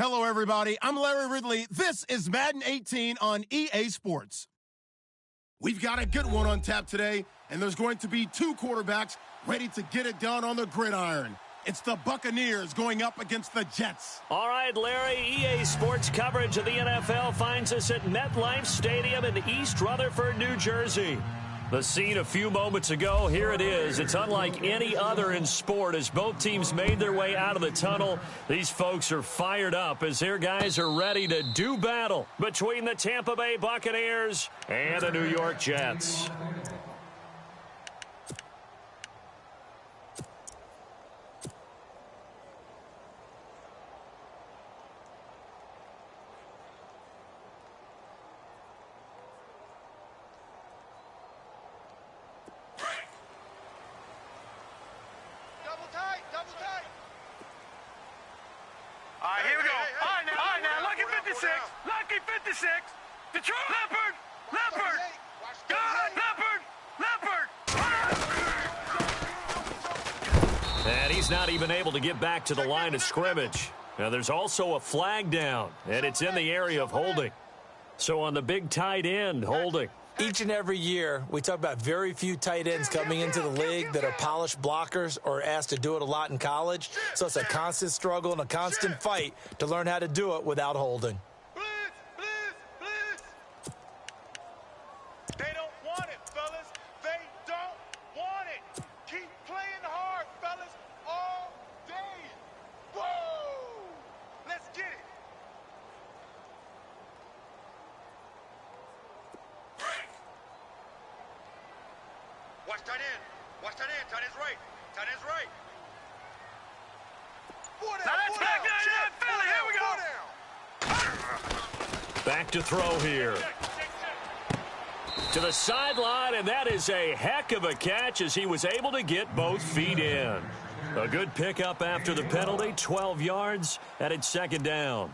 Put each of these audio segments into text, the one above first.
Hello, everybody. I'm Larry Ridley. This is Madden 18 on EA Sports. We've got a good one on tap today, and there's going to be two quarterbacks ready to get it done on the gridiron. It's the Buccaneers going up against the Jets. All right, Larry, EA Sports coverage of the NFL finds us at MetLife Stadium in East Rutherford, New Jersey. The scene a few moments ago, here it is. It's unlike any other in sport as both teams made their way out of the tunnel. These folks are fired up as their guys are ready to do battle between the Tampa Bay Buccaneers and the New York Jets. And he's not even able to get back to the line of scrimmage. Now, there's also a flag down, and it's in the area of holding. So on the big tight end, holding. Each and every year, we talk about very few tight ends coming into the league that are polished blockers or asked to do it a lot in college. So it's a constant struggle and a constant fight to learn how to do it without holding. They don't want it, fellas. They don't want it. Keep playing hard, fellas, all day. Whoa! Let's get it. Watch tight end. Watch tight end. Tight end's right. Tight end's right. Now that's back down. Philly. Here we go. Back to throw here. To the sideline, and that is a heck of a catch as he was able to get both feet in. A good pickup after the penalty, 12 yards, and it's second down.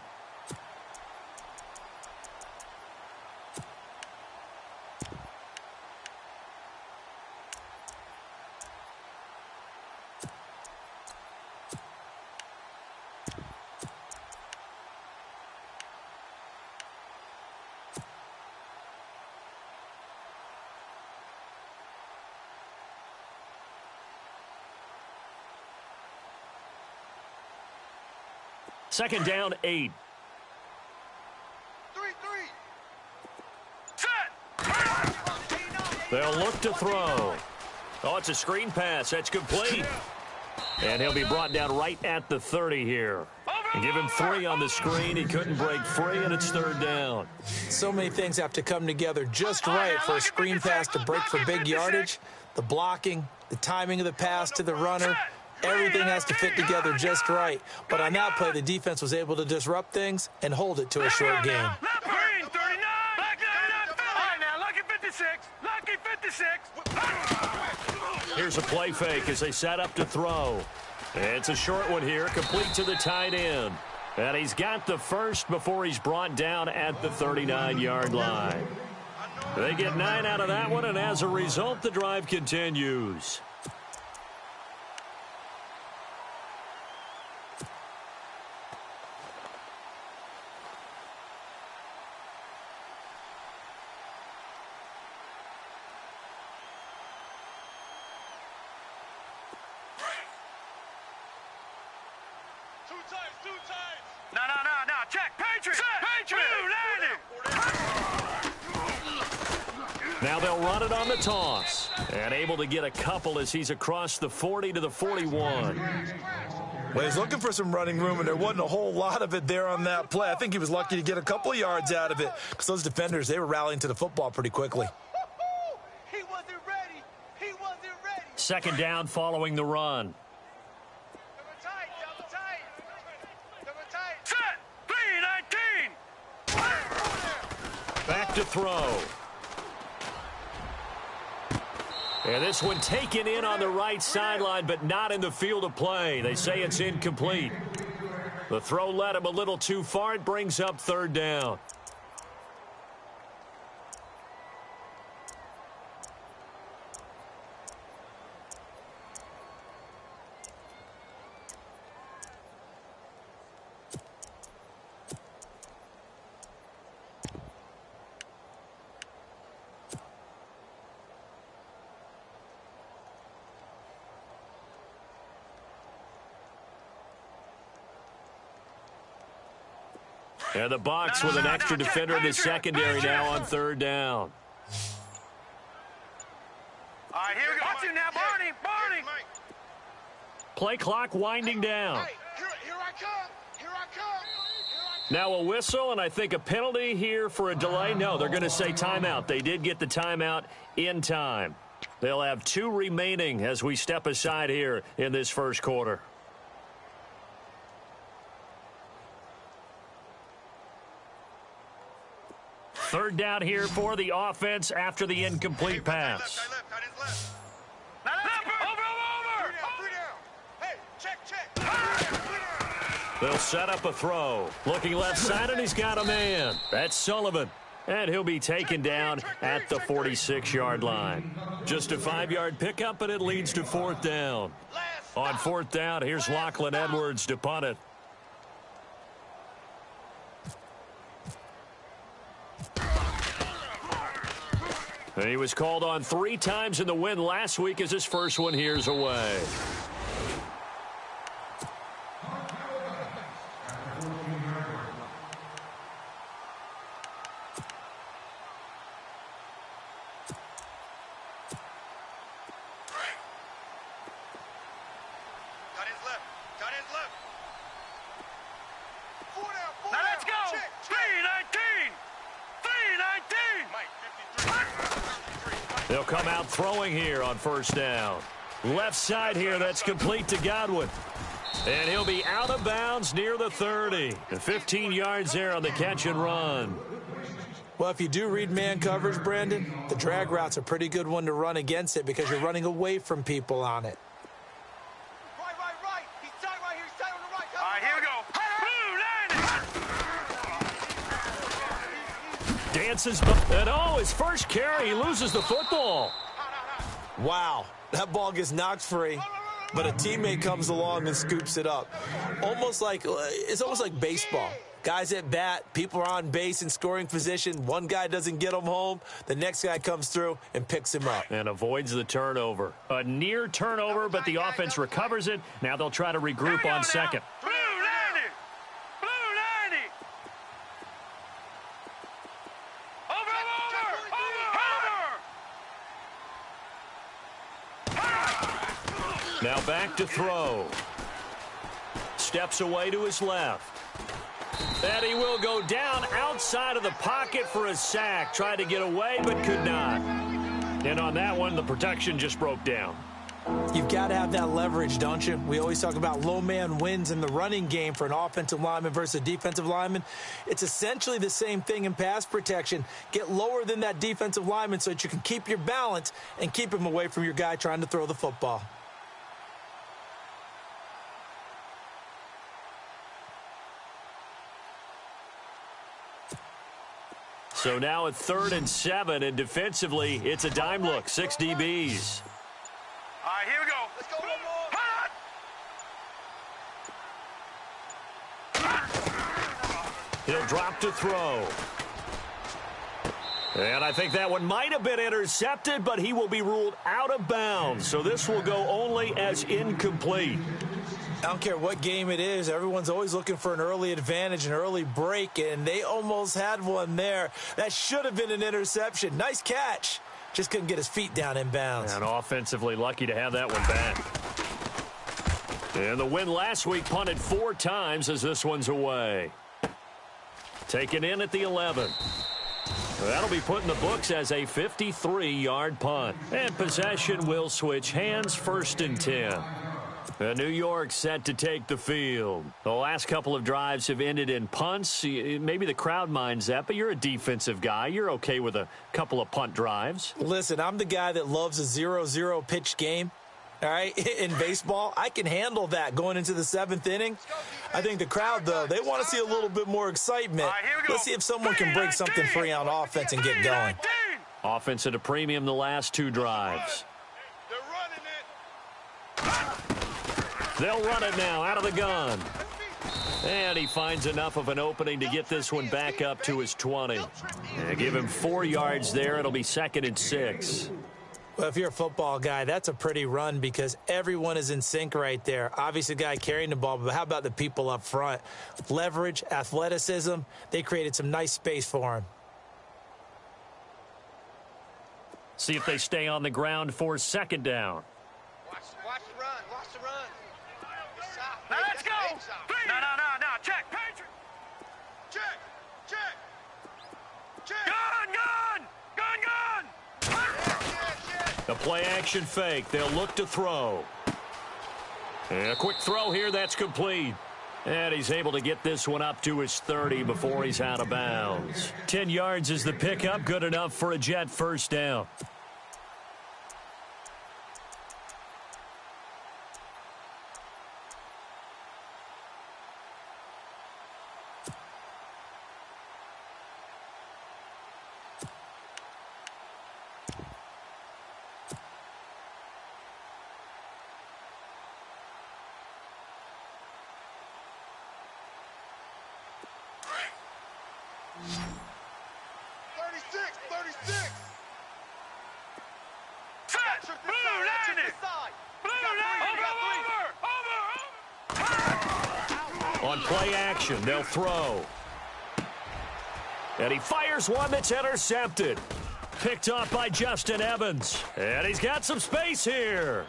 Second down, 8. 3-3. Set. They'll look to throw. Oh, it's a screen pass. That's complete. And he'll be brought down right at the 30 here. And give him 3 on the screen. He couldn't break free, and it's third down. So many things have to come together just right for a screen pass to break for big yardage. The blocking, the timing of the pass to the runner. Everything has to fit together just right. But on that play, the defense was able to disrupt things and hold it to a short game. Green, 39. Back 39. All right, now, lucky 56. Lucky 56. Here's a play fake as they set up to throw. It's a short one here, complete to the tight end. And he's got the first before he's brought down at the 39-yard line. They get 9 out of that one, and as a result, the drive continues. Two times. No. Check. Patriot. Now they'll run it on the toss. And able to get a couple as he's across the 40 to the 41. Well, he's looking for some running room, and there wasn't a whole lot of it there on that play. I think he was lucky to get a couple of yards out of it because those defenders, they were rallying to the football pretty quickly. He wasn't ready. Second down following the run. Double tight. Set. 3-19. Back to throw. And this one taken in on the right sideline, but not in the field of play. They say it's incomplete. The throw led him a little too far. It brings up third down. And the Bucs with an extra defender in the secondary now on third down. All right, here we go. Watch it now, Barney. Play clock winding down. Hey, here I come. Now a whistle and I think a penalty here for a delay. No, they're going to say timeout. They did get the timeout in time. They'll have 2 remaining as we step aside here in this first quarter. Third down here for the offense after the incomplete pass. They'll set up a throw. Looking left side, and he's got a man. That's Sullivan. And he'll be taken down at the 46-yard line. Just a 5-yard pickup, and it leads to fourth down. On fourth down, here's Lachlan Edwards to punt it. And he was called on 3 times in the win last week as his first one here's away. Got his left. Now let's go. 319. Mike, 53. They'll come out throwing here on first down. Left side here, that's complete to Godwin. And he'll be out of bounds near the 30. And 15 yards there on the catch and run. Well, if you do read man coverage, Brandon, the drag route's a pretty good one to run against it because you're running away from people on it. Right. He's tight right here. He's tight on the right. All right, here we go. Dances, and his first carry, he loses the football. Wow, that ball gets knocked free, but a teammate comes along and scoops it up. It's almost like baseball. Guys at bat, people are on base in scoring position. One guy doesn't get him home. The next guy comes through and picks him up. And avoids the turnover. A near turnover, but the offense recovers it. Now they'll try to regroup on second. Blue 90. Over. Now back to throw. Steps away to his left. And he will go down outside of the pocket for a sack. Tried to get away, but could not. And on that one, the protection just broke down. You've got to have that leverage, don't you? We always talk about low man wins in the running game for an offensive lineman versus a defensive lineman. It's essentially the same thing in pass protection. Get lower than that defensive lineman so that you can keep your balance and keep him away from your guy trying to throw the football. So now at 3rd and 7, and defensively, it's a dime look. 6 DBs. All right, here we go. Let's go. He'll drop to throw. And I think that one might have been intercepted, but he will be ruled out of bounds. So this will go only as incomplete. I don't care what game it is. Everyone's always looking for an early advantage, an early break, and they almost had one there. That should have been an interception. Nice catch. Just couldn't get his feet down in bounds. And offensively lucky to have that one back. And the win last week punted 4 times as this one's away. Taken in at the 11. That'll be put in the books as a 53-yard punt. And possession will switch hands, 1st and 10. New York set to take the field. The last couple of drives have ended in punts. Maybe the crowd minds that, but you're a defensive guy. You're okay with a couple of punt drives. Listen, I'm the guy that loves a 0-0 pitch game. All right, in baseball, I can handle that going into the 7th inning. I think the crowd, though, they want to see a little bit more excitement. Let's see if someone can break something free on offense and get going. Offense at a premium the last 2 drives. They're running it. They'll run it now out of the gun. And he finds enough of an opening to get this one back up to his 20. And give him 4 yards there. It'll be 2nd and 6. Well, if you're a football guy, that's a pretty run because everyone is in sync right there. Obviously, the guy carrying the ball, but how about the people up front? Leverage, athleticism, they created some nice space for him. See if they stay on the ground for second down. Watch the run. Watch the run. Now let's go. No. Check. Patriot. Check. Gun. The play-action fake. They'll look to throw. And a quick throw here. That's complete. And he's able to get this one up to his 30 before he's out of bounds. 10 yards is the pickup. Good enough for a Jet first down. On play action, they'll throw. And he fires one that's intercepted. Picked off by Justin Evans. And he's got some space here.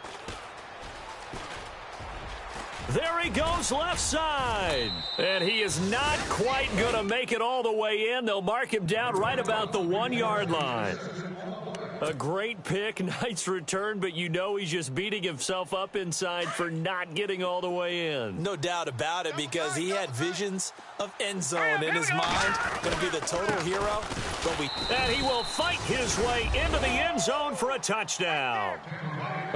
There he goes left side. And he is not quite going to make it all the way in. They'll mark him down right about the 1-yard line. A great pick, nice return, but you know he's just beating himself up inside for not getting all the way in. No doubt about it because he had visions of end zone in his mind. Going to be the total hero. And he will fight his way into the end zone for a touchdown.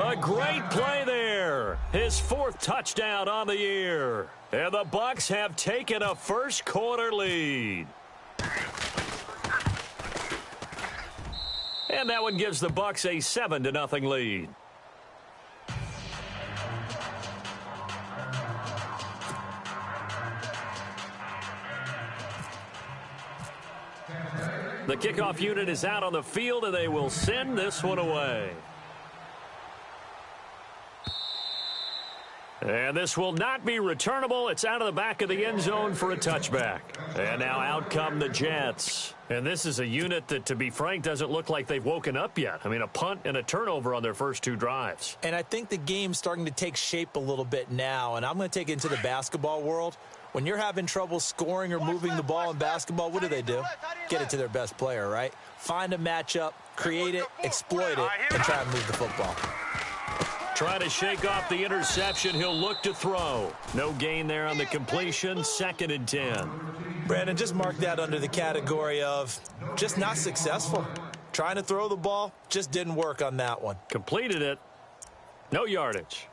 A great play there. His 4th touchdown on the year. And the Bucs have taken a first quarter lead. And that one gives the Bucs a 7-0 lead. The kickoff unit is out on the field, and they will send this one away. And this will not be returnable. It's out of the back of the end zone for a touchback. And now out come the Jets. And this is a unit that, to be frank, doesn't look like they've woken up yet. I mean, a punt and a turnover on their first 2 drives. And I think the game's starting to take shape a little bit now. And I'm going to take it into the basketball world. When you're having trouble scoring or moving the ball in basketball, what do? Get it to their best player, right? Find a matchup, create it, exploit it, and try and move the football. Trying to shake off the interception. He'll look to throw. No gain there on the completion. 2nd and 10. Brandon, just mark that under the category of just not successful. Trying to throw the ball, just didn't work on that one. Completed it. No yardage.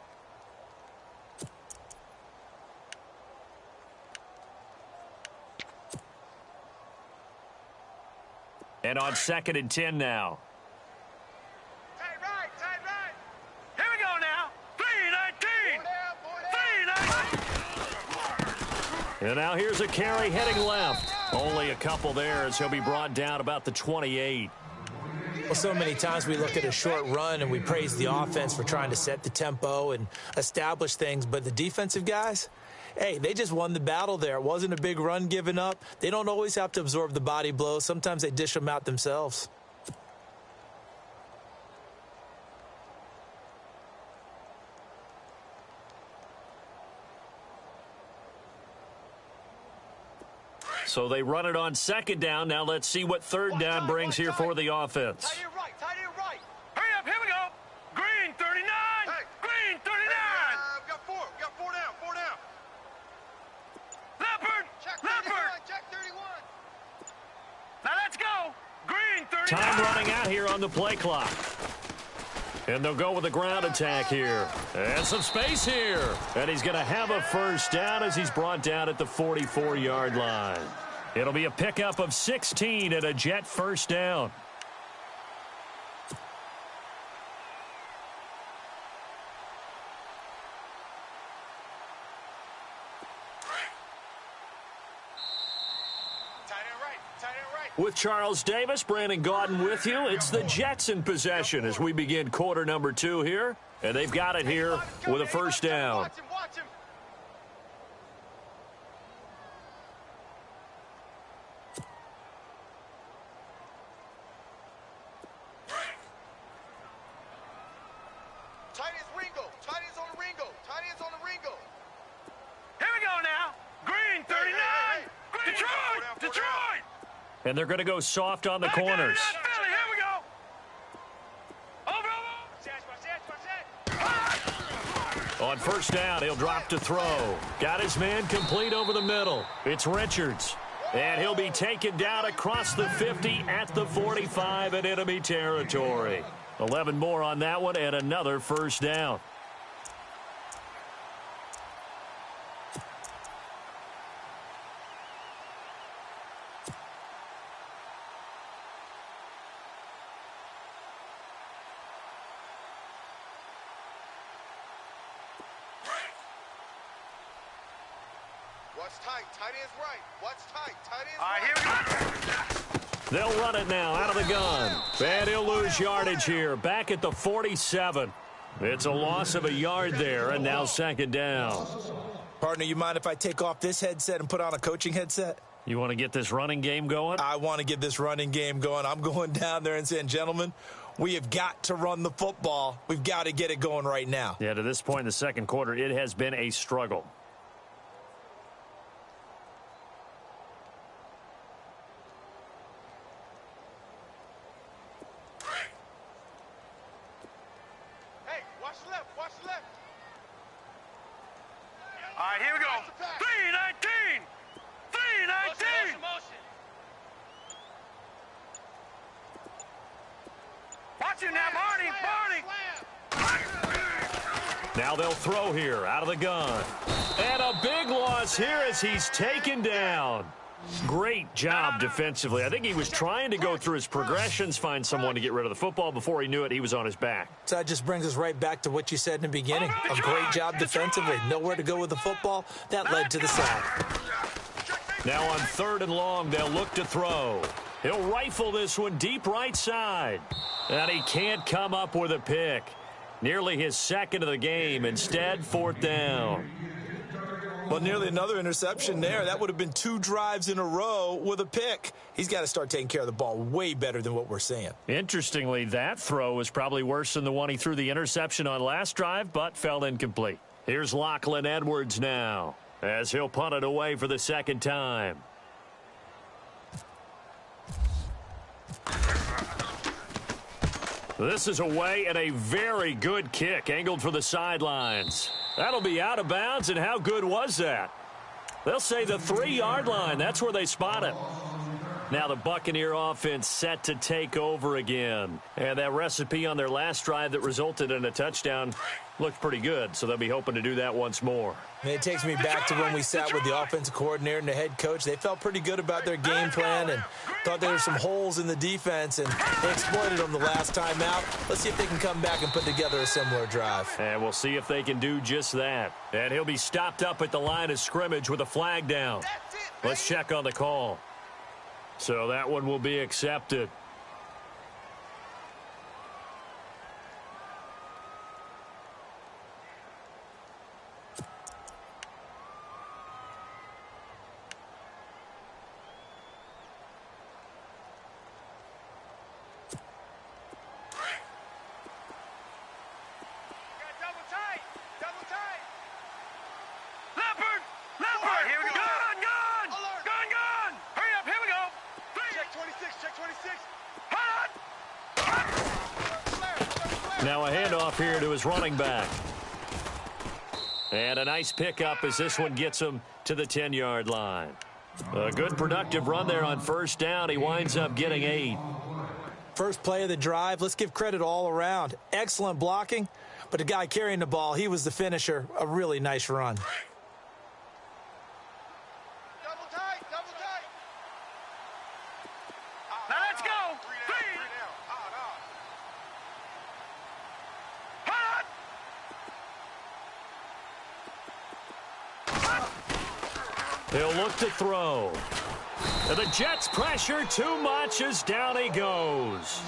And on 2nd and 10 now. Tight right. Here we go now. 3-19. And now here's a carry heading left. Only a couple there as he'll be brought down about the 28. Well, so many times we look at a short run and we praise the offense for trying to set the tempo and establish things, but the defensive guys, hey, they just won the battle there. It wasn't a big run given up. They don't always have to absorb the body blows. Sometimes they dish them out themselves. So they run it on 2nd down. Now let's see what 3rd down brings here for the offense. Tight end right. Hurry up, here we go. Green 39. Hey. Green 39. We got 4 down. Leopard. Check 31. Now let's go. Green 39. Time running out here on the play clock. And they'll go with a ground attack here. And some space here. And he's going to have a first down as he's brought down at the 44-yard line. It'll be a pickup of 16 and a Jet first down. Tight end right. With Charles Davis, Brandon Gaudin with you. It's the Jets in possession as we begin quarter number 2 here. And they've got it here with a first down. Watch him, watch him. Tight ends Ringo. Tight ends on the Ringo. Tight ends on the Ringo. Here we go now. Green, 39. Hey. Detroit, Detroit. And they're going to go soft on the corners. Philly, here we go. Over. On first down, he'll drop to throw. Got his man complete over the middle. It's Richards. And he'll be taken down across the 50 at the 45 in enemy territory. 11 more on that one and another first down. Watch tight. Tight ends right. Watch tight. Tight ends All right, right. here we go. They'll run it now out of the gun. And he'll lose yardage here. Back at the 47. It's a loss of a yard there, and now second down. Partner, you mind if I take off this headset and put on a coaching headset? You want to get this running game going? I want to get this running game going. I'm going down there and saying, gentlemen, we have got to run the football. We've got to get it going right now. Yeah, to this point in the second quarter, it has been a struggle. Hey, watch left. Watch left. All right, here we go. 319. 319. Watch him now, Barney. Now they'll throw here out of the gun. And a big loss here as he's taken down. Great job defensively. I think he was trying to go through his progressions, find someone to get rid of the football. Before he knew it, he was on his back. So that just brings us right back to what you said in the beginning. A great job defensively. Nowhere to go with the football. That led to the sack. Now on third and long, they'll look to throw. He'll rifle this one deep right side. And he can't come up with a pick. Nearly his second of the game. Instead, fourth down. Well, nearly another interception there. That would have been 2 drives in a row with a pick. He's got to start taking care of the ball way better than what we're seeing. Interestingly, that throw was probably worse than the one he threw the interception on last drive, but fell incomplete. Here's Lachlan Edwards now, as he'll punt it away for the second time. This is away and a very good kick, angled for the sidelines. That'll be out of bounds, and how good was that? They'll say the 3-yard line. That's where they spot it. Now the Buccaneer offense set to take over again. And that recipe on their last drive that resulted in a touchdown looked pretty good, so they'll be hoping to do that once more. And it takes me back to when we sat with the offensive coordinator and the head coach. They felt pretty good about their game plan and thought there were some holes in the defense, and they exploited them the last time out. Let's see if they can come back and put together a similar drive. And we'll see if they can do just that. And he'll be stopped up at the line of scrimmage with a flag down. Let's check on the call. So that one will be accepted. Now a handoff here to his running back. And a nice pickup as this one gets him to the 10-yard line. A good productive run there on first down. He winds up getting 8. First play of the drive. Let's give credit all around. Excellent blocking, but the guy carrying the ball, he was the finisher. A really nice run. Now let's go. 3. He'll look to throw. And the Jets pressure too much as down he goes.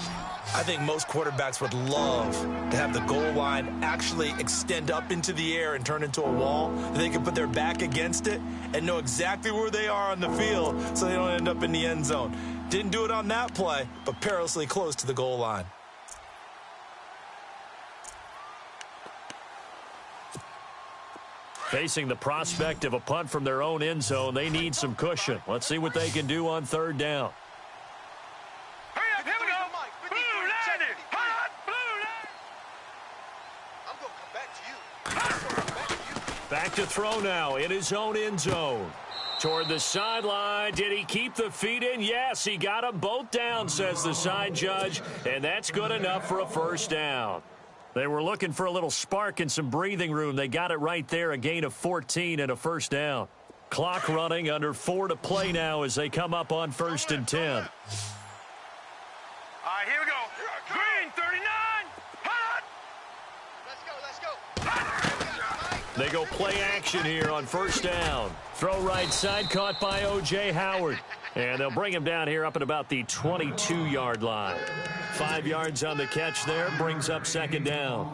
I think most quarterbacks would love to have the goal line actually extend up into the air and turn into a wall. They can put their back against it and know exactly where they are on the field so they don't end up in the end zone. Didn't do it on that play, but perilously close to the goal line. Facing the prospect of a punt from their own end zone, they need some cushion. Let's see what they can do on third down. Hurry up, here we go. Blue line it. Hot blue line. I'm going to come back to you. Back to throw now in his own end zone. Toward the sideline. Did he keep the feet in? Yes, he got them both down, says the side judge, and that's good enough for a first down. They were looking for a little spark and some breathing room. They got it right there, a gain of 14 and a first down. Clock running, under 4 to play now as they come up on 1st and 10. All right, here we go. Green 39. Hot. Let's go. They go play action here on 1st down. Throw right side, caught by O.J. Howard. And they'll bring him down here up at about the 22-yard line. 5 yards on the catch there, brings up 2nd down.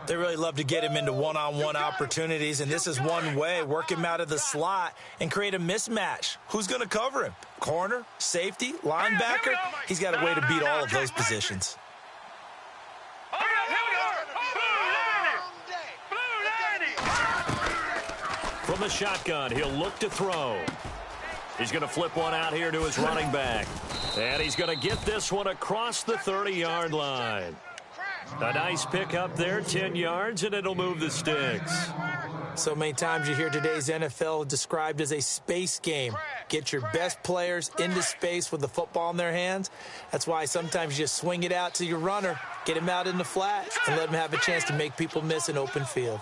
They really love to get him into one-on-one opportunities, and this is one way. Work him out of the slot and create a mismatch. Who's going to cover him? Corner, safety, linebacker? He's got a way to beat all of those positions. From the shotgun, he'll look to throw. He's going to flip one out here to his running back. And he's going to get this one across the 30-yard line. A nice pick up there, 10 yards, and it'll move the sticks. So many times you hear today's NFL described as a space game. Get your best players into space with the football in their hands. That's why sometimes you just swing it out to your runner, get him out in the flat, and let him have a chance to make people miss an open field.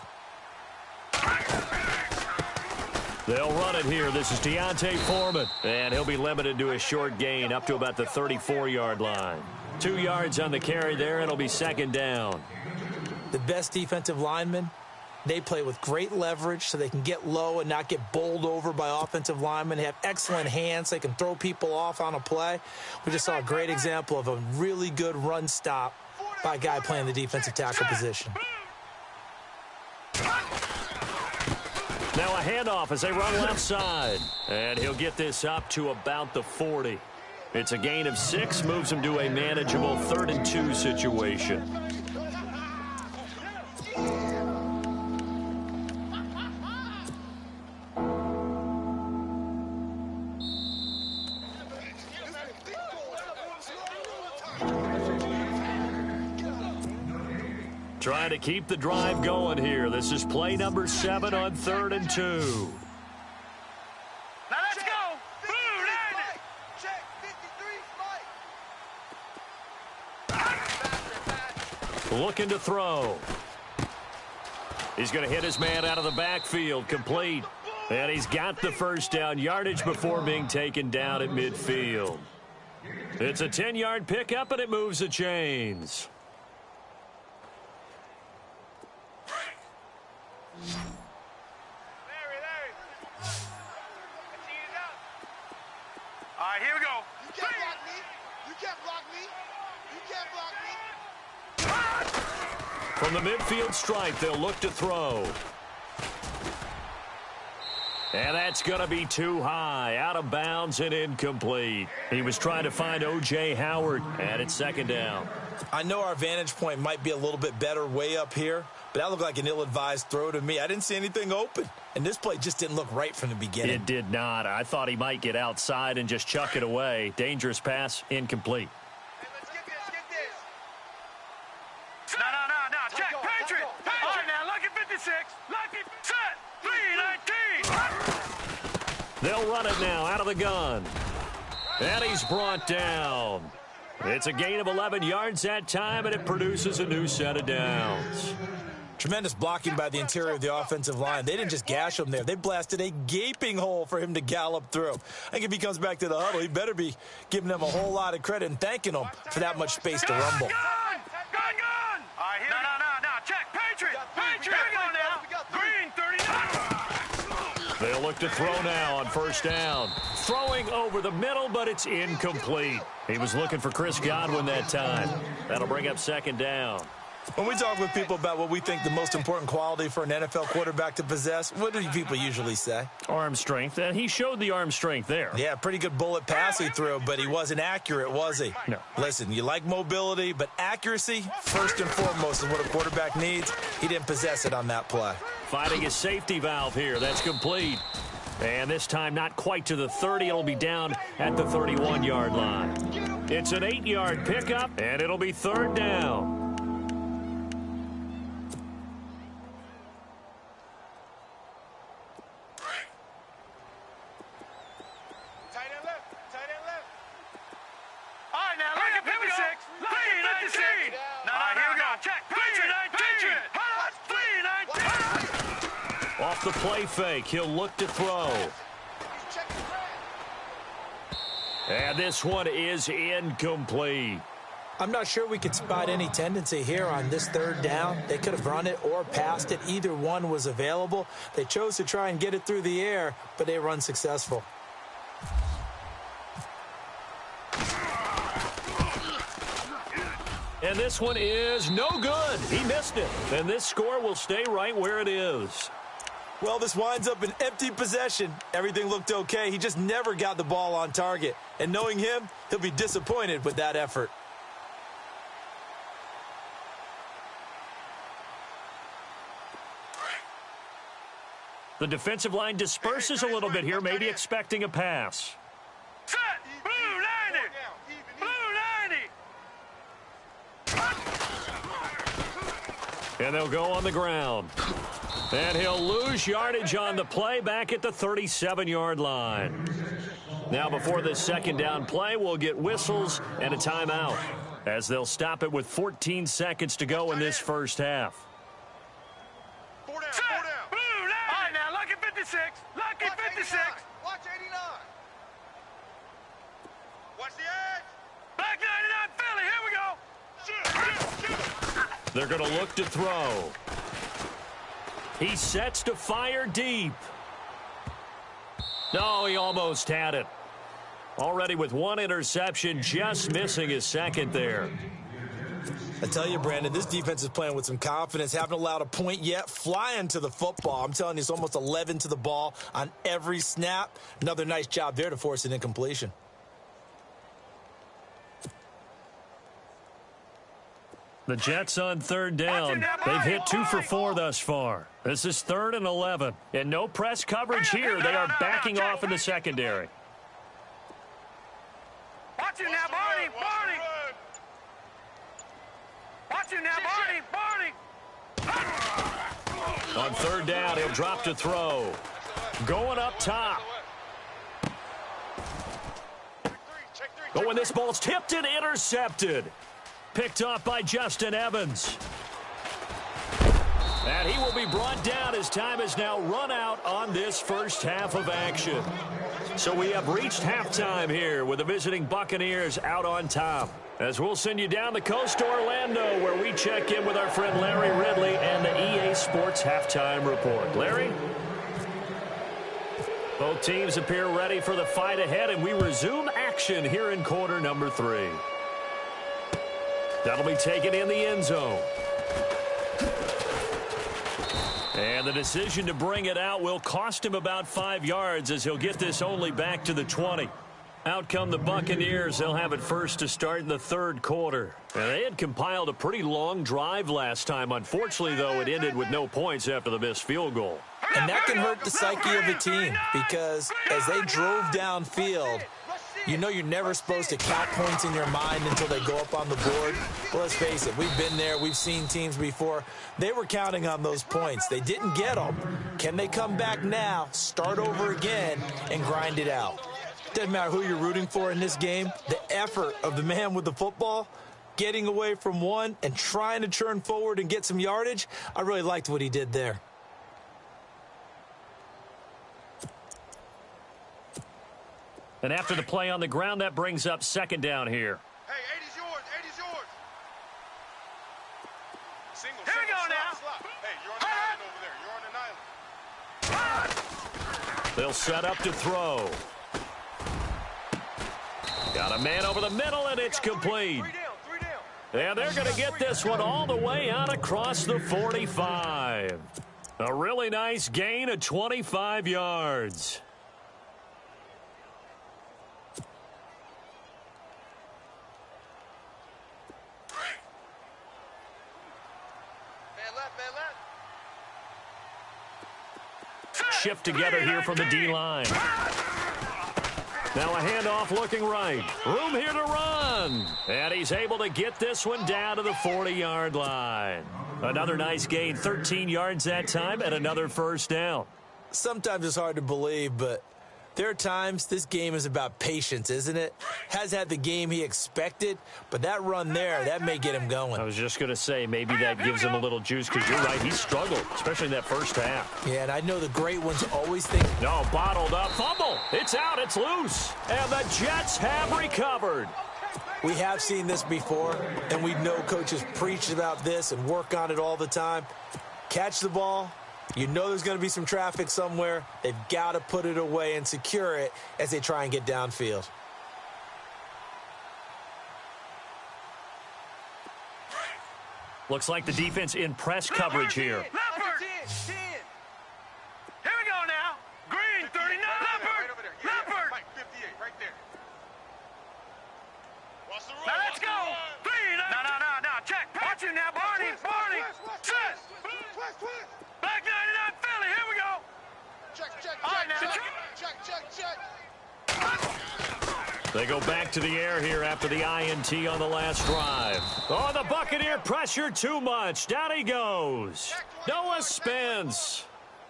They'll run it here. This is Deontay Foreman, and he'll be limited to a short gain up to about the 34-yard line. 2 yards on the carry there, and it'll be 2nd down. The best defensive linemen, they play with great leverage so they can get low and not get bowled over by offensive linemen. They have excellent hands. They can throw people off on a play. We just saw a great example of a really good run stop by a guy playing the defensive tackle position. Now a handoff as they run left side. And he'll get this up to about the 40. It's a gain of 6, moves him to a manageable 3rd and 2 situation. Trying to keep the drive going here. This is play number 7 on 3rd and 2. Now let's go. Blue line it. Check 53, Looking to throw. He's going to hit his man out of the backfield, complete. And he's got the first down, yardage before being taken down at midfield. It's a 10-yard pickup, and it moves the chains. Larry. Let's eat it up. All right, here we go. You can't block me. You can't block me. You can't block me. From the midfield stripe, they'll look to throw. And that's going to be too high, out of bounds and incomplete. He was trying to find O.J. Howard, and it's 2nd down. I know our vantage point might be a little bit better way up here, but that looked like an ill-advised throw to me. I didn't see anything open, and this play just didn't look right from the beginning. It did not. I thought he might get outside and just chuck it away. Dangerous pass, incomplete. Hey, let's get this. No. Check. Patriot. All right, now, lucky 56. Lucky set. 319. They'll run it now out of the gun. And he's brought down. It's a gain of 11 yards that time, and it produces a new set of downs. Tremendous blocking by the interior of the offensive line. They didn't just gash him there. They blasted a gaping hole for him to gallop through. I think if he comes back to the huddle, he better be giving them a whole lot of credit and thanking them for that much space to rumble. Gun. All right, here. No. Check. Patriot. Here we go now. Green 39. They'll look to throw now on first down. Throwing over the middle, but it's incomplete. He was looking for Chris Godwin that time. That'll bring up second down. When we talk with people about what we think the most important quality for an NFL quarterback to possess, what do people usually say? Arm strength, and he showed the arm strength there. Yeah, pretty good bullet pass he threw, but he wasn't accurate, was he? No. Listen, you like mobility, but accuracy, first and foremost, is what a quarterback needs. He didn't possess it on that play. Finding his safety valve here. That's complete. And this time not quite to the 30. It'll be down at the 31-yard line. It's an 8-yard pickup, and it'll be third down. Off the play fake, he'll look to throw. And this one is incomplete. I'm not sure we could spot any tendency here on this third down. They could have run it or passed it. Either one was available. They chose to try and get it through the air, but they were unsuccessful. And this one is no good. He missed it. And this score will stay right where it is. Well, this winds up an empty possession. Everything looked okay. He just never got the ball on target. And knowing him, he'll be disappointed with that effort. The defensive line disperses a little bit here, maybe expecting a pass. Set! Blue 90! Blue 90! And they'll go on the ground. And he'll lose yardage on the play back at the 37-yard line. Now before this second down play, we'll get whistles and a timeout as they'll stop it with 14 seconds to go in this first half. Set! Blue 90! All right, now, lucky 56. Lucky 56. Watch 89. Watch the edge. Black 99 Philly. Here we go. They're going to look to throw. He sets to fire deep. No, he almost had it. Already with one interception, just missing his second there. I tell you, Brandon, this defense is playing with some confidence. Haven't allowed a point yet. Flying to the football. I'm telling you, it's almost 11 to the ball on every snap. Another nice job there to force an incompletion. The Jets on third down. They've hit 2 for 4 thus far. This is 3rd and 11. And no press coverage here. They are backing off in the secondary. Watch him now, Barney. Barney. Watch him now, Barney. Barney. On third down, he'll drop to throw. Going up top. Oh, and this ball's tipped and intercepted. Picked off by Justin Evans. And he will be brought down as time has now run out on this first half of action. So we have reached halftime here with the visiting Buccaneers out on top. As we'll send you down the coast to Orlando, where we check in with our friend Larry Ridley and the EA Sports Halftime Report. Larry? Both teams appear ready for the fight ahead, and we resume action here in quarter number 3. That'll be taken in the end zone. And the decision to bring it out will cost him about 5 yards as he'll get this only back to the 20. Out come the Buccaneers. They'll have it first to start in the third quarter. And they had compiled a pretty long drive last time. Unfortunately, though, it ended with no points after the missed field goal. And that can hurt the psyche of a team because as they drove downfield, you know you're never supposed to count points in your mind until they go up on the board. Well, let's face it, we've been there. We've seen teams before. They were counting on those points. They didn't get them. Can they come back now, start over again, and grind it out? Doesn't matter who you're rooting for in this game. The effort of the man with the football, getting away from one and trying to turn forward and get some yardage, I really liked what he did there. And after the play on the ground, that brings up second down here. Hey, 80's yours. 80's yours. Single, Here we go slot, now. slot. Hey, you're on an island over there. You're on an island. They'll set up to throw. Got a man over the middle, and it's complete. And they're going to get this one all the way out across the 45. A really nice gain of 25 yards. Shift together here from the D-line. Now a handoff looking right. Room here to run. And he's able to get this one down to the 40-yard line. Another nice gain, 13 yards that time, and another first down. Sometimes it's hard to believe, but there are times this game is about patience, isn't it? Has had the game he expected, but that run there, that may get him going. I was just going to say, maybe that gives him a little juice, because you're right, he struggled, especially in that first half. Yeah, and I know the great ones always think... No, bottled up, fumble. It's out, it's loose. And the Jets have recovered. We have seen this before, and we know coaches preach about this and work on it all the time. Catch the ball. You know there's going to be some traffic somewhere. They've got to put it away and secure it as they try and get downfield. Looks like the defense in press coverage here. Leopard! Here we go now. Green, 39. Leopard! Leopard! Mike, 58, right there. Now let's go. Green. No. Check. Watch him now, Barney. Barney. Set. Black 99 Philly. Here we go. Check. All right, now. Check. They go back to the air here after the INT on the last drive. Oh, the Buccaneer pressure too much. Down he goes. Noah Spence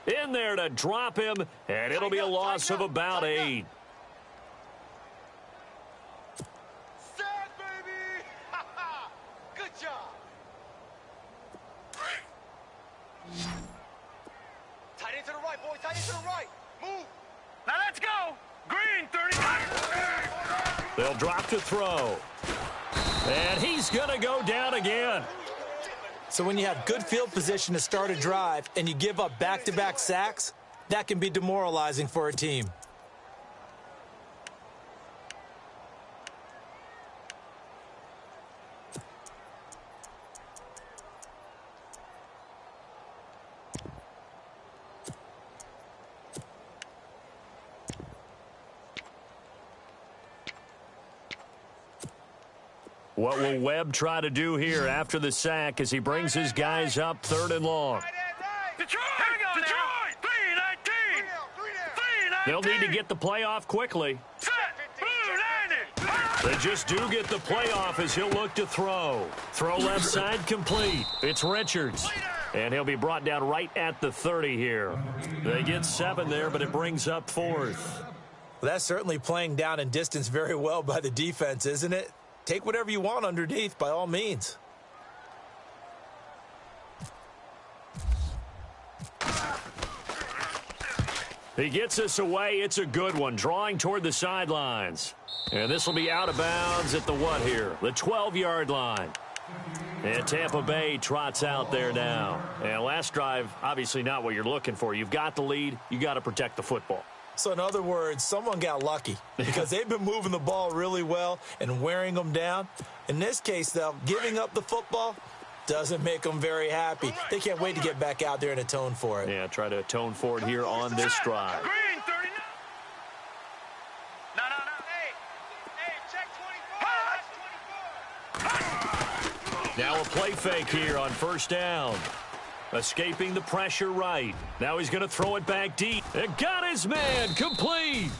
in there to drop him, and it'll be a loss of about 8. Set, baby. Good job. Tight end to the right, boys. Tight end to the right. Move. Now let's go. Green, 39. They'll drop to throw. And he's going to go down again. So when you have good field position to start a drive and you give up back-to-back sacks, that can be demoralizing for a team. What will Webb try to do here after the sack as he brings his guys up 3rd and long? Detroit! Here we go Detroit! 319! 319! They'll need to get the play off quickly. Set! Blue 90! They just do get the play off as he'll look to throw. Throw left side complete. It's Richards. And he'll be brought down right at the 30 here. They get 7 there, but it brings up 4th. Well, that's certainly playing down in distance very well by the defense, isn't it? Take whatever you want underneath, by all means. He gets us away. It's a good one, drawing toward the sidelines. And this will be out of bounds at the what here? The 12-yard line. And Tampa Bay trots out there now. And last drive, obviously not what you're looking for. You've got the lead. You got to protect the football. So in other words, someone got lucky because they've been moving the ball really well and wearing them down. In this case, though, giving up the football doesn't make them very happy. They can't wait to get back out there and atone for it. Yeah, try to atone for it here on this drive. Green, 39. No. Hey, check 24. Now a play fake here on 1st down. Escaping the pressure right. Now he's going to throw it back deep. And got his man complete.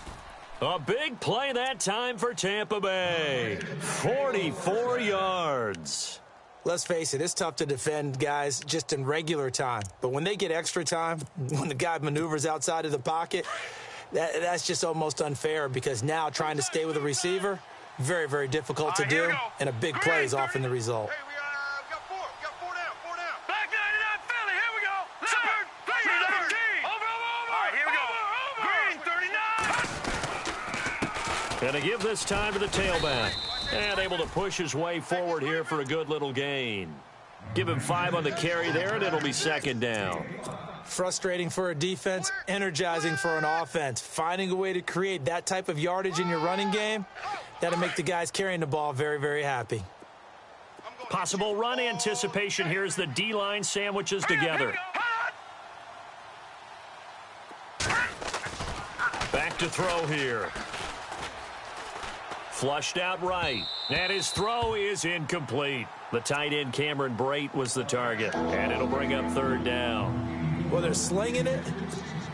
A big play that time for Tampa Bay. 44 yards. Let's face it, it's tough to defend guys just in regular time. But when they get extra time, when the guy maneuvers outside of the pocket, that's just almost unfair because now trying to stay with a receiver, very, very difficult to do. And a big play is often the result. Hey, we got 4. We got 4 down. 4 down. Black 99 Philly. Here we go. Leopard. 319. Over. All right, here we go. Green, 39. Going to give this time to the tailback. And able to push his way forward here for a good little gain. Give him 5 on the carry there, and it'll be 2nd down. Frustrating for a defense, energizing for an offense. Finding a way to create that type of yardage in your running game, that'll make the guys carrying the ball very, very happy. Possible run anticipation here as the D-line sandwiches together. Back to throw here. Flushed out right. And his throw is incomplete. The tight end Cameron Brate was the target. And it'll bring up third down. Well, they're slinging it.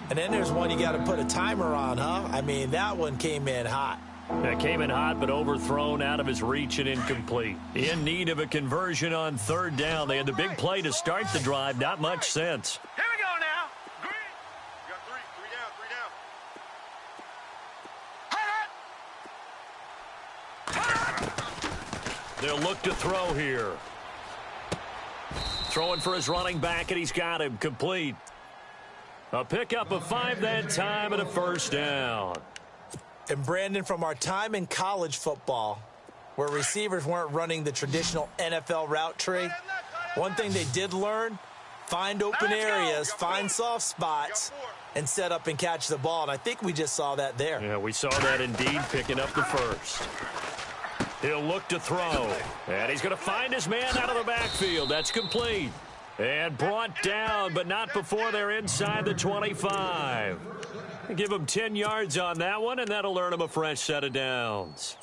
And then there's one you got to put a timer on, huh? I mean, that one came in hot. That came in hot, but overthrown, out of his reach and incomplete. In need of a conversion on third down. They had the big play to start the drive. Not much sense. Here we go now. Green. You got three down. They'll look to throw here. Throwing for his running back, and he's got him complete. A pickup of 5 that time and a first down. And Brandon, from our time in college football, where receivers weren't running the traditional NFL route tree, one thing they did learn, find open areas, find soft spots, and set up and catch the ball. And I think we just saw that there. Yeah, we saw that indeed, picking up the first. He'll look to throw. And he's going to find his man out of the backfield. That's complete. And brought down, but not before they're inside the 25. Give him 10 yards on that one, and that'll earn him a fresh set of downs.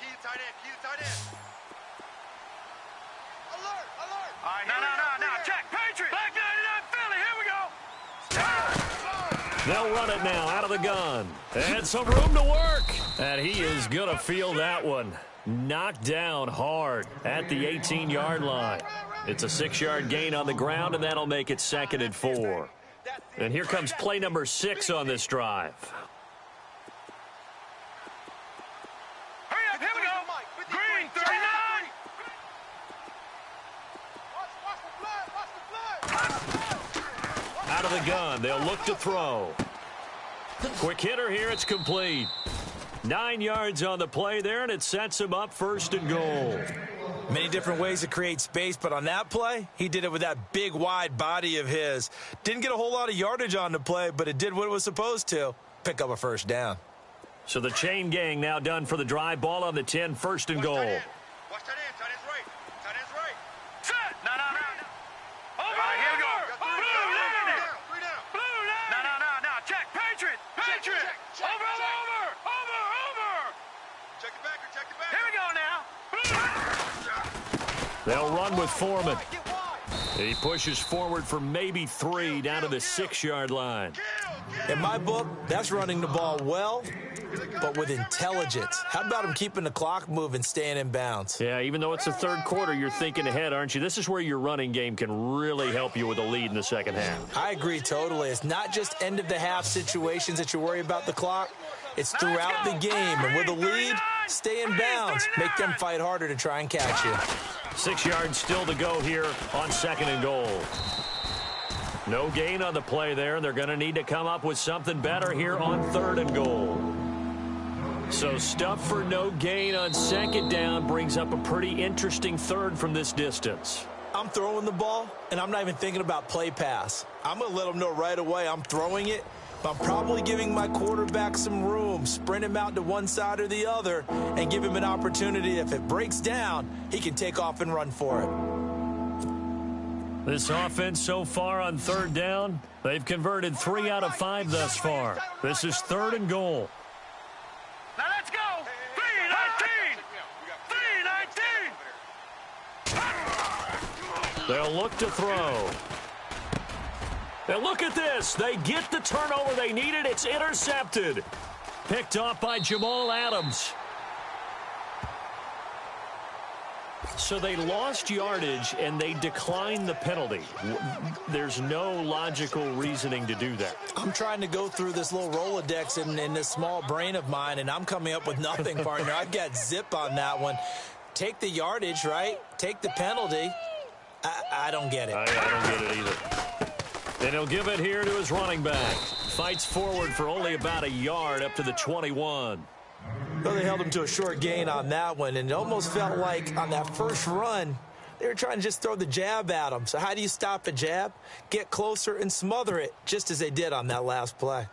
Key to tight end. Alert. All right, now. Check. Patriot. Black 99 Philly. Here we go. They'll run it now out of the gun. And some room to work. And he is going to feel that one. Knocked down hard at the 18-yard line. It's a 6-yard gain on the ground, and that'll make it 2nd and 4. And here comes play number 6 on this drive. Hurry up. Here we go. Green 39. Out of the gun. They'll look to throw. Quick hitter here. It's complete. 9 yards on the play there, and it sets him up 1st and goal. Many different ways to create space, but on that play, he did it with that big, wide body of his. Didn't get a whole lot of yardage on the play, but it did what it was supposed to. Pick up a first down. So the chain gang now done for the drive. Ball on the 10, 1st and goal. Watch tight end. Tight end's right. Set. No. Over. All right, here we go. Blue line. Three down. Blue line. No. Check. Patriot. Check. Over. Check it back. Here we go now. They'll run with Foreman. He pushes forward for maybe 3 down to the 6-yard line. In my book, that's running the ball well, but with intelligence. How about him keeping the clock moving, staying in bounds? Yeah, even though it's the 3rd quarter, you're thinking ahead, aren't you? This is where your running game can really help you with a lead in the 2nd half. I agree totally. It's not just end-of-the-half situations that you worry about the clock. It's throughout the game. And with a lead, stay in bounds. Make them fight harder to try and catch you. 6 yards still to go here on 2nd and goal. No gain on the play there. They're going to need to come up with something better here on 3rd and goal. So stuff for no gain on 2nd down brings up a pretty interesting 3rd from this distance. I'm throwing the ball, and I'm not even thinking about play pass. I'm going to let them know right away I'm throwing it. I'm probably giving my quarterback some room, sprint him out to one side or the other, and give him an opportunity. If it breaks down, he can take off and run for it. This offense so far on 3rd down, they've converted 3 out of 5 thus far. This is 3rd and goal. Now let's go. 3-19. They'll look to throw. Now look at this. They get the turnover they needed. It's intercepted. Picked off by Jamal Adams. So they lost yardage, and they declined the penalty. There's no logical reasoning to do that. I'm trying to go through this little Rolodex in this small brain of mine, and I'm coming up with nothing, partner. I've got zip on that one. Take the yardage, right? Take the penalty. I don't get it. I don't get it either. And he'll give it here to his running back. Fights forward for only about a yard up to the 21. Well, they held him to a short gain on that one, and it almost felt like on that first run, they were trying to just throw the jab at him. So how do you stop a jab? Get closer and smother it, just as they did on that last play.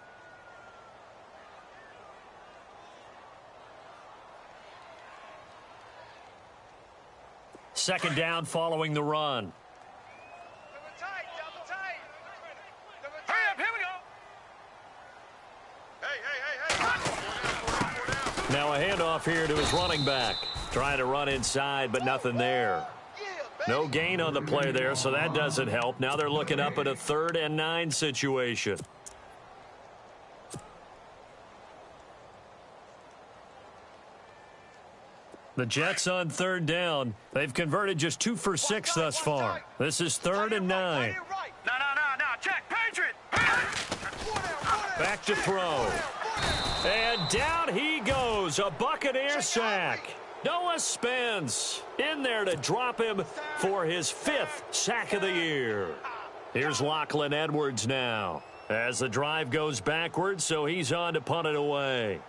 Second down following the run. Hurry up, here we go. Now a handoff here to his running back. Trying to run inside, but nothing there. No gain on the play there, so that doesn't help. Now they're looking up at a 3rd and 9 situation. The Jets on 3rd down. They've converted just 2 for 6 thus far. This is 3rd and 9. No, check, Patriot. Back to throw. And down he goes. A Buccaneer sack. Noah Spence in there to drop him for his 5th sack of the year. Here's Lachlan Edwards now as the drive goes backwards, so he's on to punt it away.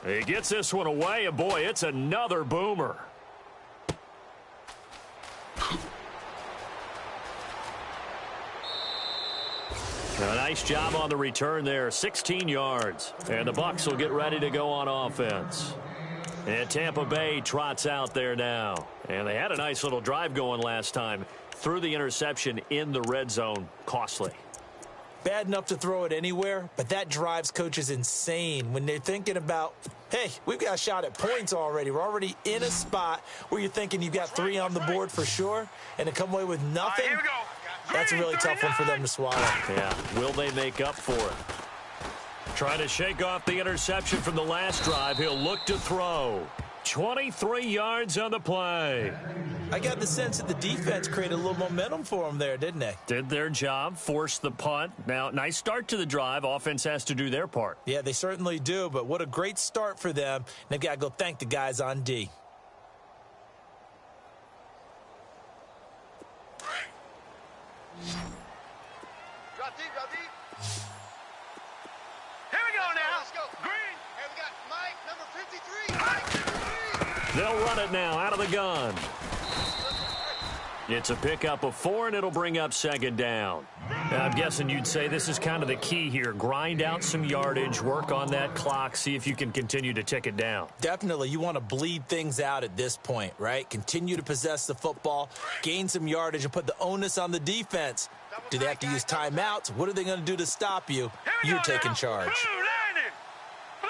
He gets this one away, and boy, it's another boomer. A nice job on the return there, 16 yards. And the Bucs will get ready to go on offense. And Tampa Bay trots out there now. And they had a nice little drive going last time. Threw the interception in the red zone. Costly. Bad enough to throw it anywhere, but that drives coaches insane when they're thinking about, hey, we've got a shot at points already. We're already in a spot where you're thinking you've got 3 on the board for sure, and to come away with nothing, Here we go. that's a really tough one for them to swallow. Yeah, will they make up for it? Trying to shake off the interception from the last drive. He'll look to throw. 23 yards on the play. I got the sense that the defense created a little momentum for them there, didn't they? Did their job, forced the punt. Now, nice start to the drive. Offense has to do their part. Yeah, they certainly do, but what a great start for them. They've got to go thank the guys on D. Drop deep. Here we go now. Let's go. Green. And we got Mike, number 53. Mike, 53. They'll run it now out of the gun. It's a pickup of 4, and it'll bring up 2nd down. Now, I'm guessing you'd say this is kind of the key here. Grind out some yardage, work on that clock, see if you can continue to tick it down. Definitely, you want to bleed things out at this point, right? Continue to possess the football, gain some yardage, and put the onus on the defense. Do they have to use timeouts? What are they going to do to stop you? You're taking charge. Blue 90. Blue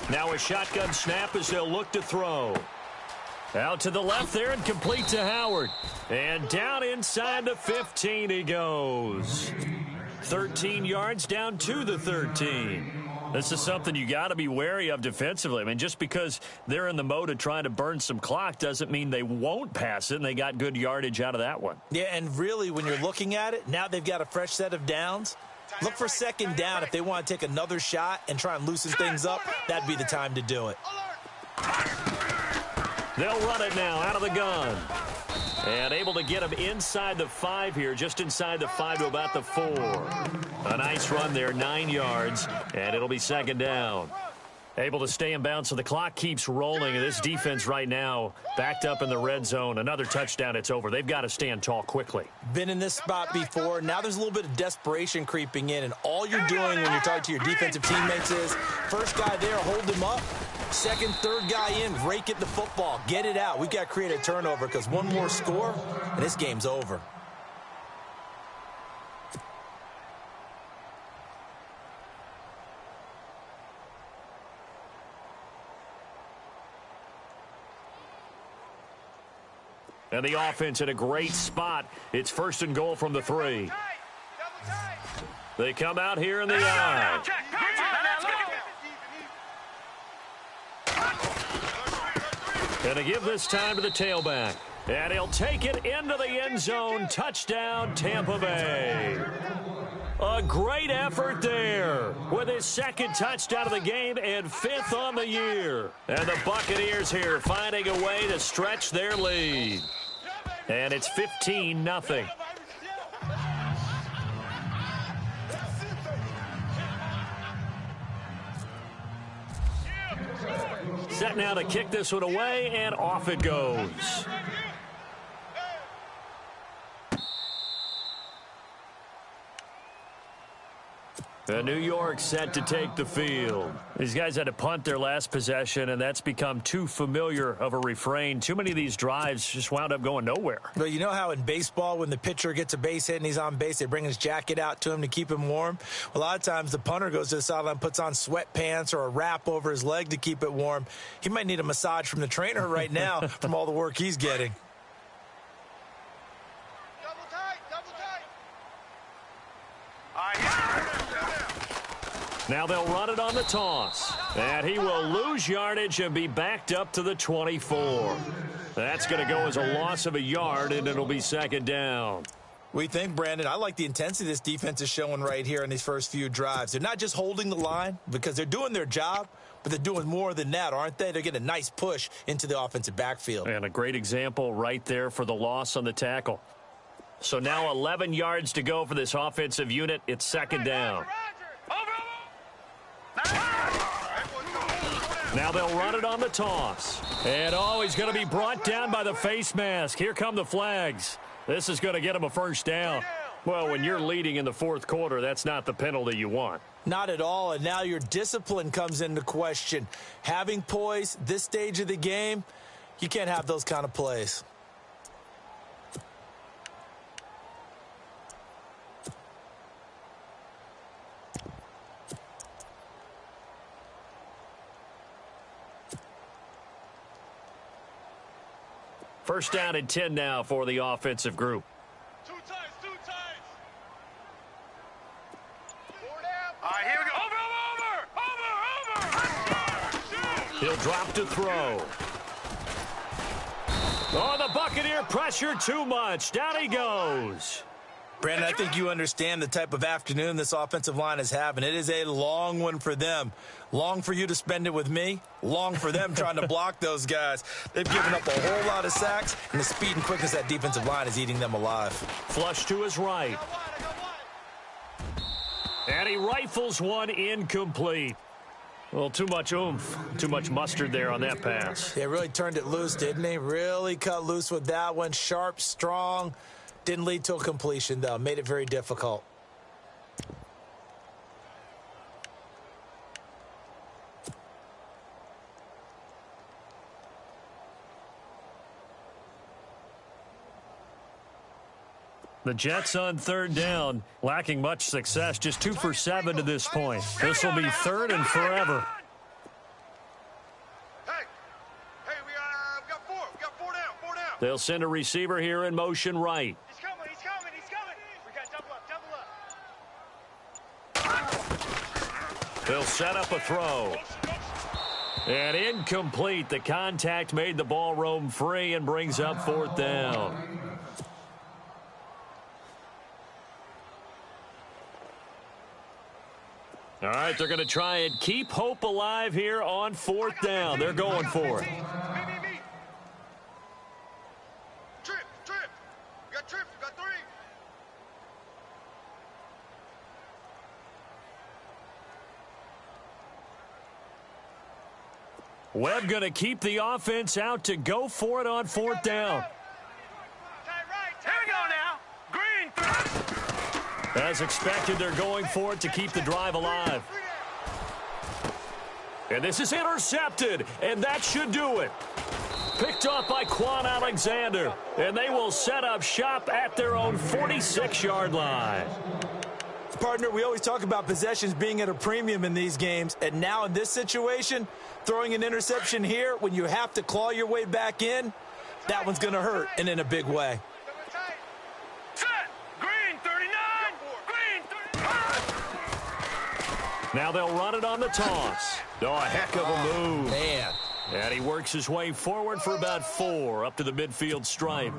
90. Now a shotgun snap as they'll look to throw. Out to the left there and complete to Howard. And down inside the 15 he goes. 13 yards down to the 13. This is something you got to be wary of defensively. I mean, just because they're in the mode of trying to burn some clock doesn't mean they won't pass it, and they got good yardage out of that one. Yeah, and really, when you're looking at it, now they've got a fresh set of downs. Look for 2nd down if they want to take another shot and try and loosen things up. That'd be the time to do it. They'll run it now out of the gun. And able to get him inside the 5 here, just inside the 5 to about the 4. A nice run there, 9 yards, and it'll be 2nd down. Able to stay in bounds, so the clock keeps rolling. And this defense right now backed up in the red zone. Another touchdown, it's over. They've got to stand tall quickly. Been in this spot before. Now there's a little bit of desperation creeping in, and all you're doing when you're talking to your defensive teammates is, first guy there, hold him up. 2nd, 3rd guy in, rake at the football. Get it out. We've got to create a turnover because one more score, and this game's over. And the offense in a great spot. It's 1st and goal from the 3. They come out here in the eye. And to give this time to the tailback. And he'll take it into the end zone. Touchdown, Tampa Bay. A great effort there with his second touchdown of the game and 5th on the year. And the Buccaneers here finding a way to stretch their lead. And it's 15-0. Set now to kick this one away, and off it goes. New York set to take the field. These guys had to punt their last possession, and that's become too familiar of a refrain. Too many of these drives just wound up going nowhere. But you know how in baseball, when the pitcher gets a base hit and he's on base, they bring his jacket out to him to keep him warm? A lot of times the punter goes to the sideline, puts on sweatpants or a wrap over his leg to keep it warm. He might need a massage from the trainer right now from all the work he's getting. Double tight, double tight. Now they'll run it on the toss. And he will lose yardage and be backed up to the 24. That's going to go as a loss of a yard, and it'll be second down. What do you think, Brandon? I like the intensity this defense is showing right here in these first few drives. They're not just holding the line because they're doing their job, but they're doing more than that, aren't they? They're getting a nice push into the offensive backfield. And a great example right there for the loss on the tackle. So now 11 yards to go for this offensive unit. It's second down. Now they'll run it on the toss. And, he's going to be brought down by the face mask. Here come the flags. This is going to get him a first down. Well, when you're leading in the fourth quarter, that's not the penalty you want. Not at all, and now your discipline comes into question. Having poise this stage of the game, you can't have those kind of plays. First down and 10 now for the offensive group. Two tights, two tights. 4 down. All right, here we go. Over. He'll drop to throw. Oh, the Buccaneer pressure too much. Down he goes. Brandon, I think you understand the type of afternoon this offensive line is having. It is a long one for them. Long for you to spend it with me. Long for them trying to block those guys. They've given up a whole lot of sacks, and the speed and quickness of that defensive line is eating them alive. Flush to his right. And he rifles one incomplete. Well, too much oomph, too much mustard there on that pass. They really turned it loose, didn't they? Really cut loose with that one. Sharp, strong. Didn't lead to a completion, though. Made it very difficult. The Jets on third down, lacking much success, just 2 for 7 to this point. This will be third and forever. Hey, we got 4. We got 4 down, 4 down. They'll send a receiver here in motion right. He's coming, he's coming, he's coming. We got double up. They'll set up a throw. And incomplete. The contact made the ball roam free and brings up fourth down. All right, they're going to try and keep hope alive here on fourth down. They're going for it. Me. Trip. We got trip, we got 3. Webb going to keep the offense out to go for it on fourth down. Here we go now. Green. As expected, they're going for it to keep the drive alive. And this is intercepted, and that should do it. Picked off by Quan Alexander, and they will set up shop at their own 46-yard line. Partner, we always talk about possessions being at a premium in these games, and now in this situation, throwing an interception here when you have to claw your way back in, that one's going to hurt, and in a big way. Set. Green 39. Green 35. Now they'll run it on the toss. Oh, a heck of a move. Man. And he works his way forward for about 4 up to the midfield stripe.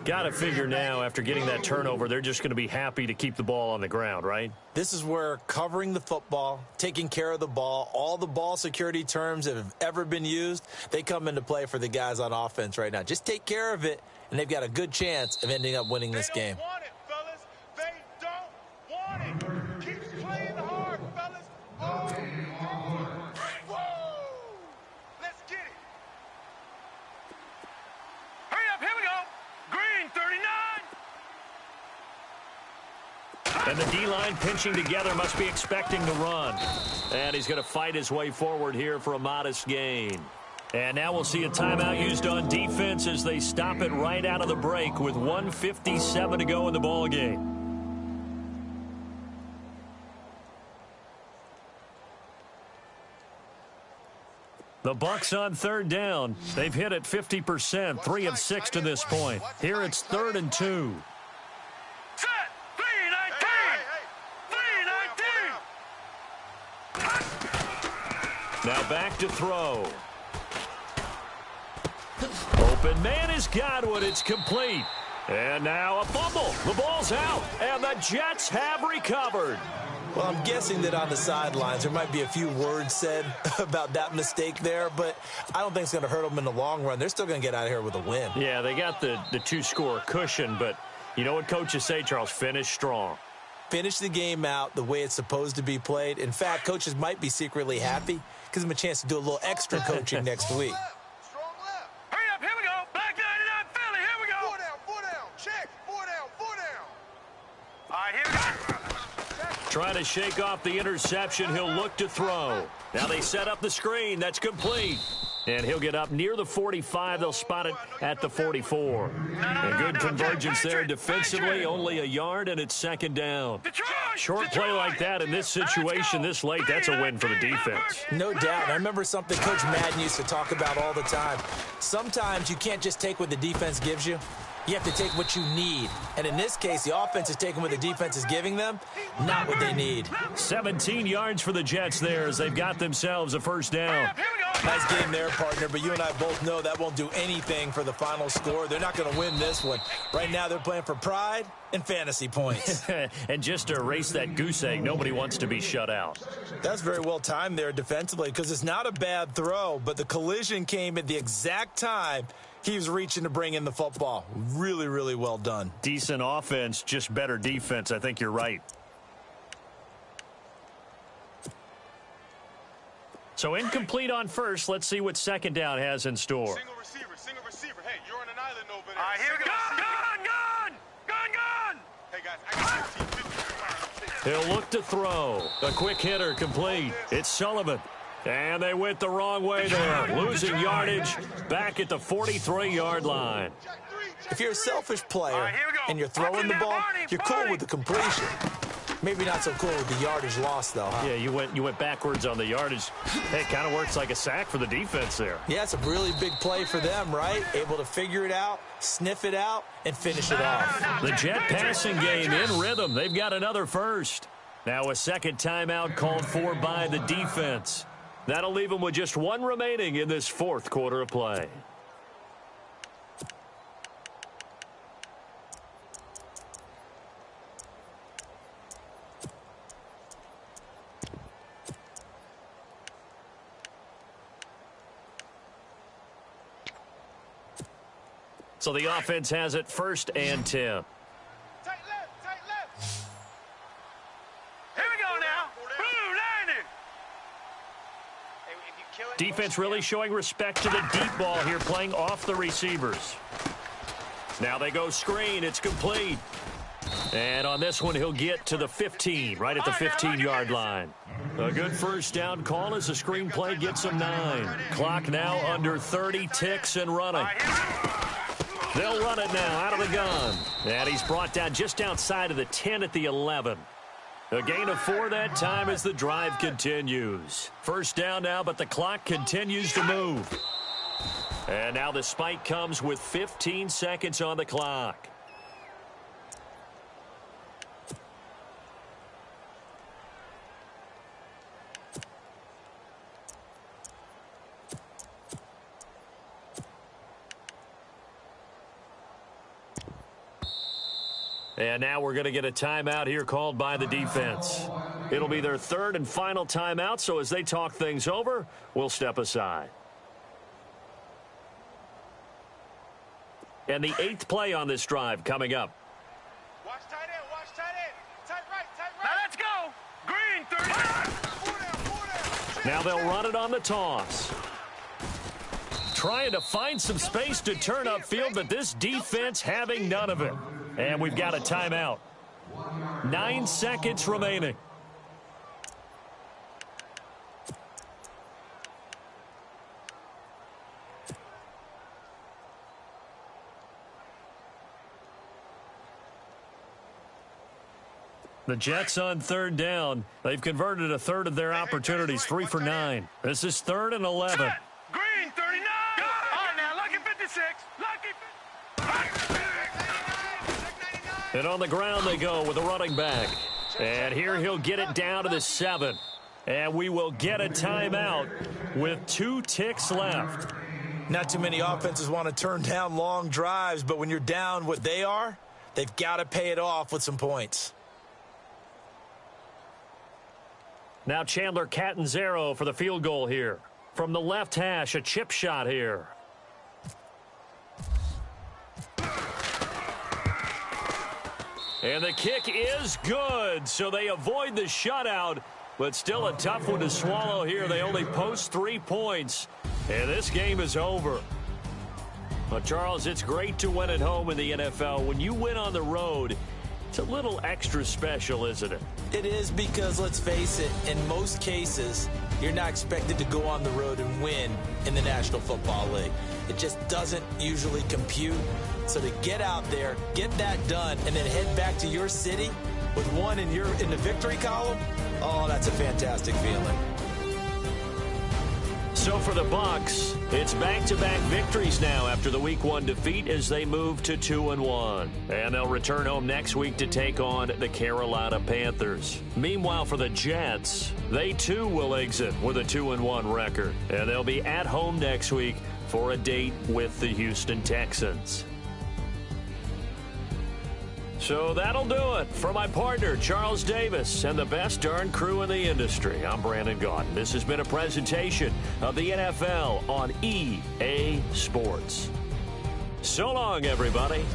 Got to figure now, after getting that turnover, they're just going to be happy to keep the ball on the ground, right? This is where covering the football, taking care of the ball, all the ball security terms that have ever been used, they come into play for the guys on offense right now. Just take care of it, and they've got a good chance of ending up winning this game. They don't want it, fellas. They don't want it. Keep playing hard, fellas. Oh, woo! Let's get it. Hurry up, here we go. Green, 39. And the D-line pinching together must be expecting to run. And he's going to fight his way forward here for a modest gain. And now we'll see a timeout used on defense as they stop it right out of the break with 1:57 to go in the ball game. The Bucs on third down. They've hit it 50%, 3 of 6 to this point. Here it's 3rd and 2. Set. 3-19. Now back to throw. Open man is Godwin. It's complete. And now a fumble. The ball's out. And the Jets have recovered. Well, I'm guessing that on the sidelines there might be a few words said about that mistake there, but I don't think it's going to hurt them in the long run. They're still going to get out of here with a win. Yeah, they got the two-score cushion, but you know what coaches say, Charles? Finish strong. Finish the game out the way it's supposed to be played. In fact, coaches might be secretly happy. Gives them a chance to do a little extra coaching next week. Strong left. Hurry up, here we go. Black 99 Philly, here we go. Four down. Check. Four down. All right, here we go. Trying to shake off the interception. He'll look to throw. Now they set up the screen. That's complete. And he'll get up near the 45. They'll spot it at the 44. A good convergence there defensively. Only a yard, and it's 2nd down. Short play like that in this situation this late, that's a win for the defense. No doubt. I remember something Coach Madden used to talk about all the time. Sometimes you can't just take what the defense gives you. You have to take what you need. And in this case, the offense is taking what the defense is giving them, not what they need. 17 yards for the Jets there as they've got themselves a first down. Nice game there, partner, but you and I both know that won't do anything for the final score. They're not going to win this one. Right now, they're playing for pride and fantasy points. And just to erase that goose egg, nobody wants to be shut out. That's very well timed there defensively because it's not a bad throw, but the collision came at the exact time he was reaching to bring in the football. Really, really well done. Decent offense, just better defense. I think you're right. So incomplete on first. Let's see what 2nd down has in store. Single receiver. Hey, you're on an island over there. All right, here we go. Gun. Hey, guys, I got He'll look to throw. A quick hitter complete. It's Sullivan. And they went the wrong way there. Losing yardage back at the 43-yard line. If you're a selfish player and you're throwing the ball, you're cool with the completion. Maybe not so cool with the yardage loss, though, huh? Yeah, you went backwards on the yardage. Hey, it kind of works like a sack for the defense there. Yeah, it's a really big play for them, right? Able to figure it out, sniff it out, and finish it off. The Jet passing game in rhythm. They've got another first. Now a second timeout called for by the defense. That'll leave them with just one remaining in this 4th quarter of play. So the offense has it 1st and 10. Tight left. Here we go now. Blue 90. Defense really showing respect to the deep ball here, playing off the receivers. Now they go screen. It's complete. And on this one, he'll get to the 15, right at the 15-yard line. A good first down call as the screen play gets him 9. Clock now under 30 ticks and running. They'll run it now out of the gun. And he's brought down just outside of the 10 at the 11. A gain of 4 that time as the drive continues. First down now, but the clock continues to move. And now the spike comes with 15 seconds on the clock. And now we're going to get a timeout here called by the defense. It'll be their third and final timeout, so as they talk things over, we'll step aside. And the 8th play on this drive coming up. Watch tight end, watch tight end. Tight right, tight right. Now let's go. Green, 30. Now they'll run it on the toss. Trying to find some space to turn upfield, but this defense having none of it. And we've got a timeout. 9 seconds remaining. The Jets on third down. They've converted a third of their opportunities, 3 for 9. This is 3rd and 11. Green, 39. On now, lucky 56. Lucky. And on the ground they go with a running back. And here he'll get it down to the 7. And we will get a timeout with 2 ticks left. Not too many offenses want to turn down long drives, but when you're down what they are, they've got to pay it off with some points. Now Chandler Catanzaro for the field goal here. From the left hash, a chip shot here. And the kick is good, so they avoid the shutout, but still a tough one to swallow here. They only post 3 points, and this game is over. But, Charles, it's great to win at home in the NFL. When you win on the road, it's a little extra special, isn't it? It is because, let's face it, in most cases, you're not expected to go on the road and win in the National Football League. It just doesn't usually compute. So to get out there, get that done, and then head back to your city with one in the victory column, oh, that's a fantastic feeling. So for the Bucs, it's back-to-back victories now after the Week 1 defeat as they move to 2-1. And they'll return home next week to take on the Carolina Panthers. Meanwhile, for the Jets, they too will exit with a 2-1 record. And they'll be at home next week for a date with the Houston Texans. So that'll do it. For my partner, Charles Davis, and the best darn crew in the industry, I'm Brandon Gaudin. This has been a presentation of the NFL on EA Sports. So long, everybody.